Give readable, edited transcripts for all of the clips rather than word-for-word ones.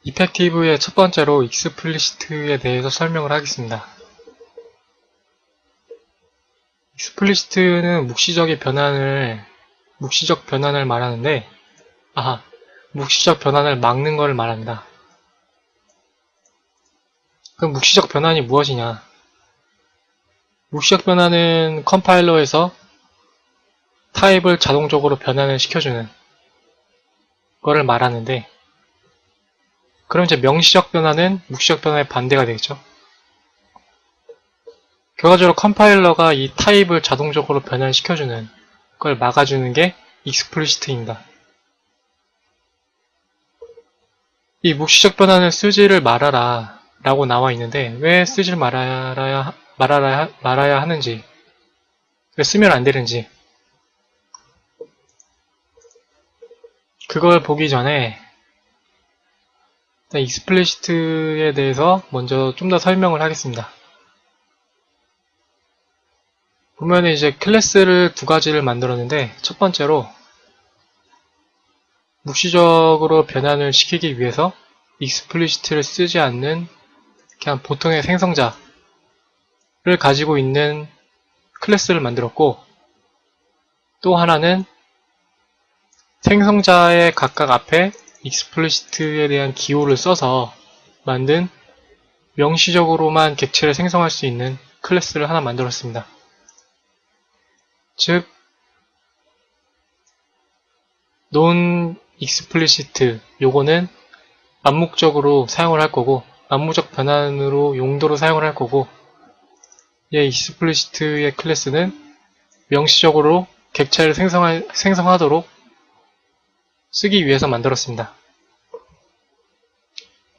이펙티브의 첫 번째로 익스플리시트에 대해서 설명을 하겠습니다. 익스플리시트는 묵시적 변환을 말하는데, 묵시적 변환을 막는 것을 말합니다. 그럼 묵시적 변환이 무엇이냐? 묵시적 변환은 컴파일러에서 타입을 자동적으로 변환을 시켜주는 거를 말하는데, 그럼 이제 명시적 변환은 묵시적 변환의 반대가 되겠죠. 결과적으로 컴파일러가 이 타입을 자동적으로 변환시켜주는 걸 막아주는 게 익스플리시트입니다. 이 묵시적 변환을 쓰지를 말아라 라고 나와 있는데 왜 쓰지를 말아야 하는지, 왜 쓰면 안 되는지, 그걸 보기 전에 일단 익스플리시트에 대해서 먼저 좀 더 설명을 하겠습니다. 보면은 이제 클래스를 두 가지를 만들었는데, 첫 번째로 묵시적으로 변환을 시키기 위해서 익스플리시트를 쓰지 않는 그냥 보통의 생성자를 가지고 있는 클래스를 만들었고, 또 하나는 생성자의 각각 앞에 익스플리시트에 대한 기호를 써서 만든 명시적으로만 객체를 생성할 수 있는 클래스를 하나 만들었습니다. 즉, non explicit 요거는 암묵적으로 사용을 할 거고, 암묵적 변환으로 용도로 사용을 할 거고, 얘 explicit의 클래스는 명시적으로 객체를 생성하도록 쓰기 위해서 만들었습니다.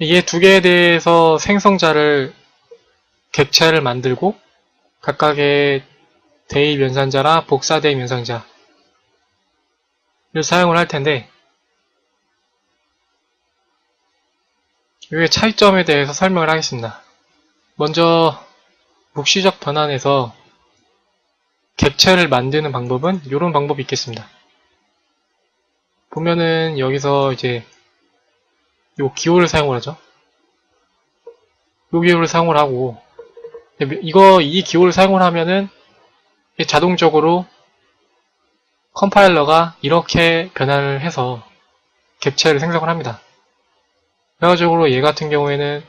얘 두 개에 대해서 객체를 만들고 각각의 대입 연산자나 복사 대입 연산자를 사용을 할 텐데, 이의 차이점에 대해서 설명을 하겠습니다. 먼저 묵시적 변환에서 객체를 만드는 방법은 이런 방법이 있겠습니다. 보면은 여기서 이제 요 기호를 사용을 하죠. 요 기호를 사용을 하고, 이 기호를 사용을 하면은 자동적으로 컴파일러가 이렇게 변환을 해서 객체를 생성을 합니다. 결과적으로 얘 같은 경우에는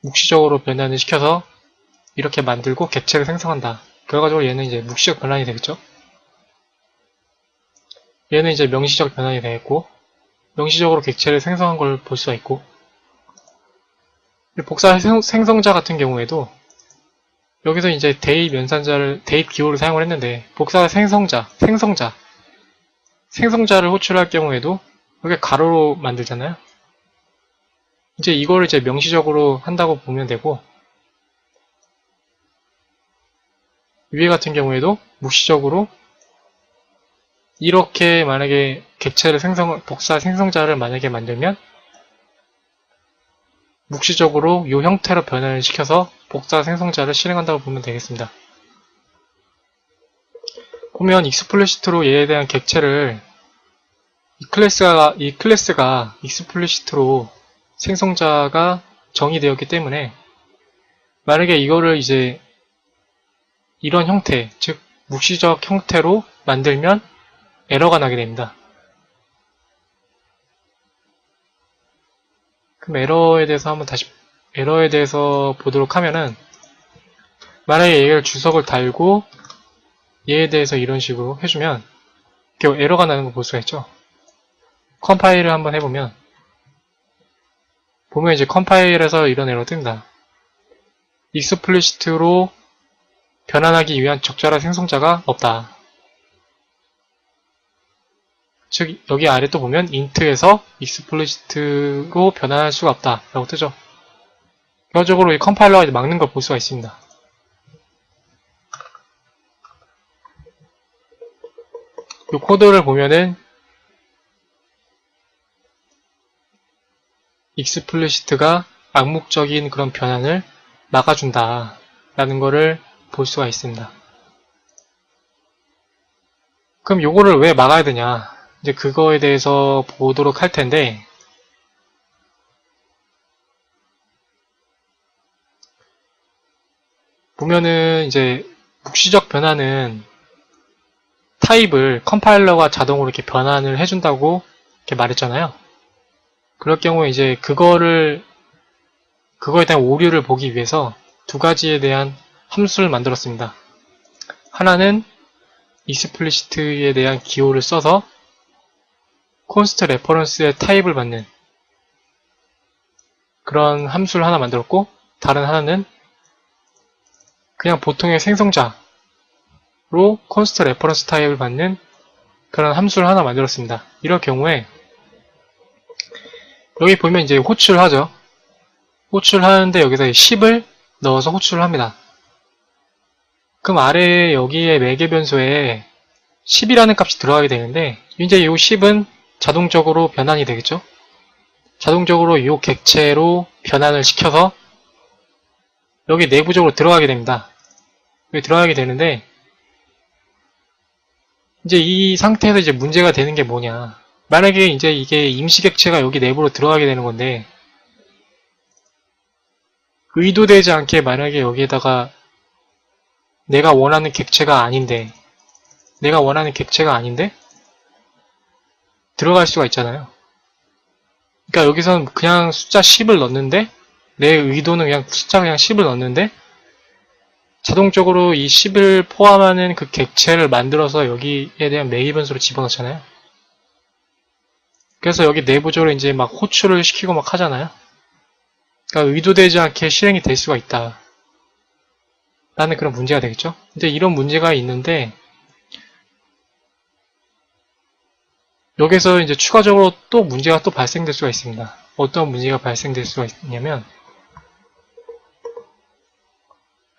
묵시적으로 변환을 시켜서 이렇게 만들고 객체를 생성한다. 결과적으로 얘는 이제 묵시적 변환이 되겠죠. 얘는 이제 명시적 변환이 되겠고, 명시적으로 객체를 생성한 걸 볼 수가 있고, 복사 생성자 같은 경우에도 여기서 이제 대입 기호를 사용을 했는데, 복사 생성자를 호출할 경우에도 여기 가로로 만들잖아요. 이제 이거를 이제 명시적으로 한다고 보면 되고, 위에 같은 경우에도 묵시적으로 이렇게 만약에 복사 생성자를 만약에 만들면 묵시적으로 이 형태로 변환을 시켜서 복사 생성자를 실행한다고 보면 되겠습니다. 보면 익스플리시트로 얘에 대한 객체를 이 클래스가 익스플리시트로 생성자가 정의되었기 때문에 만약에 이거를 이제 이런 형태, 즉 묵시적 형태로 만들면 에러가 나게 됩니다. 그럼 에러에 대해서 보도록 하면은, 만약에 얘를 주석을 달고 얘에 대해서 이런 식으로 해주면 이렇게 에러가 나는 거 볼 수가 있죠. 컴파일을 한번 해보면 이제 컴파일에서 이런 에러 뜬다. 익스플리시트로 변환하기 위한 적절한 생성자가 없다. 즉 여기 아래 또 보면 int에서 explicit로 변환할 수가 없다 라고 뜨죠. 결과적으로 이 컴파일러가 막는 걸 볼 수가 있습니다. 이 코드를 보면은 explicit가 암묵적인 그런 변환을 막아준다 라는 거를 볼 수가 있습니다. 그럼 요거를 왜 막아야 되냐, 이제 그거에 대해서 보도록 할 텐데, 보면은 이제 묵시적 변환은 타입을 컴파일러가 자동으로 이렇게 변환을 해준다고 이렇게 말했잖아요. 그럴 경우에 이제 그거에 대한 오류를 보기 위해서 두 가지에 대한 함수를 만들었습니다. 하나는 explicit에 대한 기호를 써서 const reference의 타입을 받는 그런 함수를 하나 만들었고, 다른 하나는 그냥 보통의 생성자로 const reference 타입을 받는 그런 함수를 하나 만들었습니다. 이럴 경우에 여기 보면 이제 호출을 하죠. 호출을 하는데 여기서 10을 넣어서 호출을 합니다. 그럼 아래에 여기에 매개 변수에 10이라는 값이 들어가게 되는데, 이제 이 10은 자동적으로 변환이 되겠죠. 자동적으로 이 객체로 변환을 시켜서 여기 내부적으로 들어가게 됩니다. 여기 들어가게 되는데, 이제 이 상태에서 이제 문제가 되는 게 뭐냐. 만약에 이제 이게 임시 객체가 여기 내부로 들어가게 되는 건데, 의도되지 않게 만약에 여기에다가 내가 원하는 객체가 아닌데 들어갈 수가 있잖아요. 그러니까 여기서는 그냥 숫자 10을 넣는데, 내 의도는 그냥 숫자 그냥 10을 넣는데 자동적으로 이 10을 포함하는 그 객체를 만들어서 여기에 대한 매개 변수로 집어넣잖아요. 그래서 여기 내부적으로 이제 막 호출을 시키고 막 하잖아요. 그러니까 의도되지 않게 실행이 될 수가 있다 라는 그런 문제가 되겠죠. 근데 이런 문제가 있는데, 여기서 이제 추가적으로 또 문제가 또 발생될 수가 있습니다. 어떤 문제가 발생될 수가 있냐면,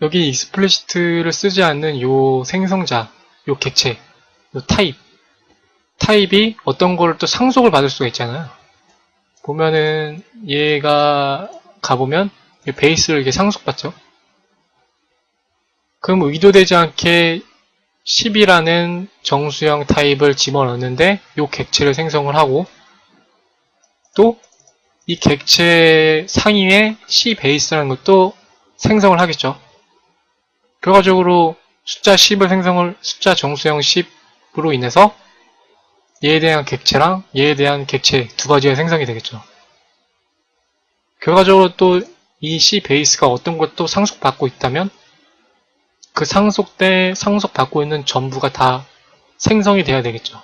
여기 explicit를 쓰지 않는 요 생성자, 요 객체, 요 타입이 어떤 거를 또 상속을 받을 수가 있잖아요. 보면은 얘가 가보면 베이스를 이렇게 상속받죠. 그럼 의도되지 않게 10이라는 정수형 타입을 집어넣는데 요 객체를 생성을 하고, 또 이 객체 상위에 C 베이스라는 것도 생성을 하겠죠. 결과적으로 숫자 정수형 10으로 인해서 얘에 대한 객체랑 얘에 대한 객체 두 가지가 생성이 되겠죠. 결과적으로 또 이 C 베이스가 어떤 것도 상속받고 있다면 그 상속받고 있는 전부가 다 생성이 돼야 되겠죠.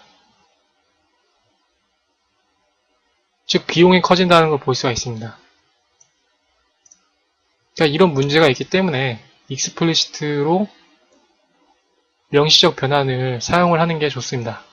즉 비용이 커진다는 걸 볼 수가 있습니다. 그러니까 이런 문제가 있기 때문에 explicit로 명시적 변환을 사용을 하는 게 좋습니다.